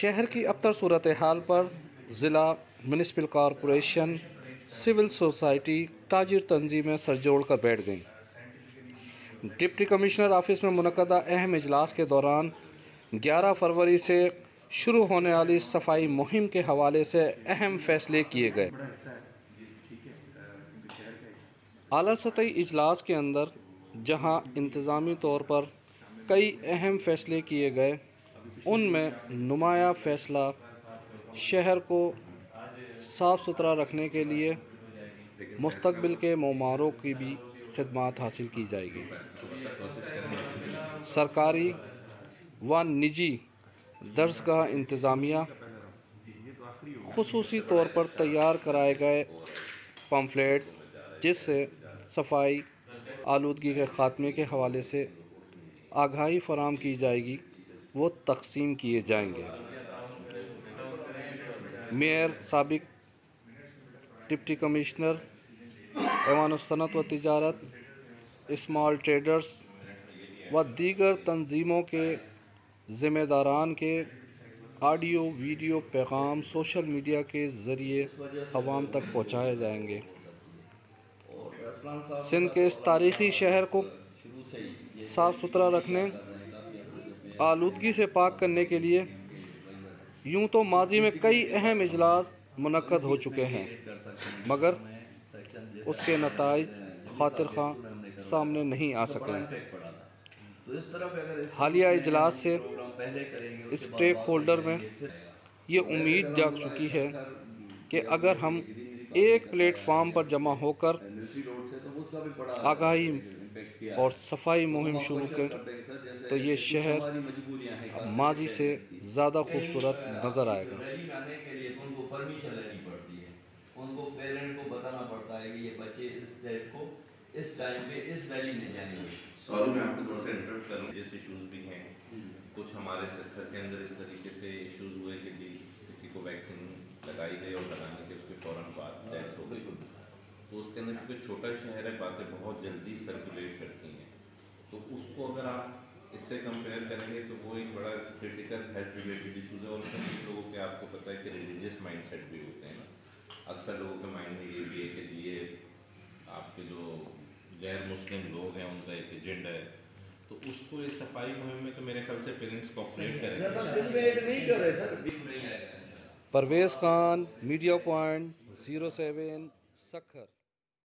شہر کی ابتر صورتحال پر ضلع میونسپل کارپوریشن، سول سوسائٹی، تاجر تنظیمیں سر جوڑ کر بیٹھ گئیں۔ ڈپٹی کمشنر آفس میں منعقدہ اہم اجلاس کے دوران 11 فروری سے شروع ہونے والی صفائی مہم کے حوالے سے اہم فیصلے کیے گئے۔ اعلیٰ سطحی اجلاس کے اندر جہاں انتظامی طور پر کئی اہم فیصلے کیے گئے، ان میں نمایاں فیصلہ شہر کو صاف ستھرا رکھنے کے لیے مستقبل کے معماروں کی بھی خدمات حاصل کی جائے گی۔ سرکاری و نجی درسگاہ انتظامیہ خصوصی طور پر تیار کرائے گئے پمفلیٹ جس سے صفائی آلودگی کے خاتمے کے حوالے سے آگاہی فراہم کی جائے گی، وہ تقسیم کیے جائیں گے۔ میئر، سابق ڈپٹی کمشنر، ایوان صنعت و تجارت، اسمال ٹریڈرز و دیگر تنظیموں کے ذمہ داران کے آڈیو ویڈیو پیغام سوشل میڈیا کے ذریعے عوام تک پہنچائے جائیں گے۔ سندھ کے اس تاریخی شہر کو صاف ستھرا رکھنے، آلودگی سے پاک کرنے کے لیے یوں تو ماضی میں کئی اہم اجلاس منعقد ہو چکے ہیں، مگر اس کے نتائج خاطر خواہ سامنے نہیں آ سکے۔ حالیہ اجلاس سے اسٹیک ہولڈر میں یہ امید جاگ چکی ہے کہ اگر ہم ایک پلیٹ فارم پر جمع ہو کر آگاہی اور صفائی مہم شروع کریں تو یہ شہر ماضی سے زیادہ خوبصورت نظر آئے گا۔ ان کو پرمیشن لینی پڑتی ہے، ان کو پیرنٹس کو بتانا پڑتا ہے کہ یہ بچے اس ڈیٹ کو اس ٹائم پہ اس ویلی میں جائیں گے۔ سوری میں آپ کو تھوڑا سا انٹرپٹ کر رہا ہوں، جیسے ایشوز بھی ہیں، کچھ ہمارے سیکٹر کے اندر اس طریقے سے ایشوز ہوئے کہ کسی کو ویکسین لگائی گئی اور لگانے کے اس کے فوراً بعد ڈیتھ ہو گئی، تو اس کے اندر کیونکہ چھوٹا شہر ہے باتیں بہت جلدی سرکولیٹ کرتی ہیں، تو اس کو اگر آپ اس سے کمپیئر کریں گے تو وہ ایک بڑا کرٹیکل ہیلتھ ریلیٹڈ ایشوز ہے۔ اور اس میں کچھ لوگوں کے آپ کو پتہ ہے کہ ریلیجیس مائنڈ سیٹ بھی ہوتے ہیں نا، اکثر لوگوں کے مائنڈ میں یہ بھی ہے کہ یہ آپ کے جو غیر مسلم لوگ ہیں ان کا ایک ایجنڈا ہے، تو اس کو اس صفائی مہم میں تو میرے خیال سے پیرنٹس کوآپریٹ کریں گے۔ Parvez Khan, media point 07 Sukkur.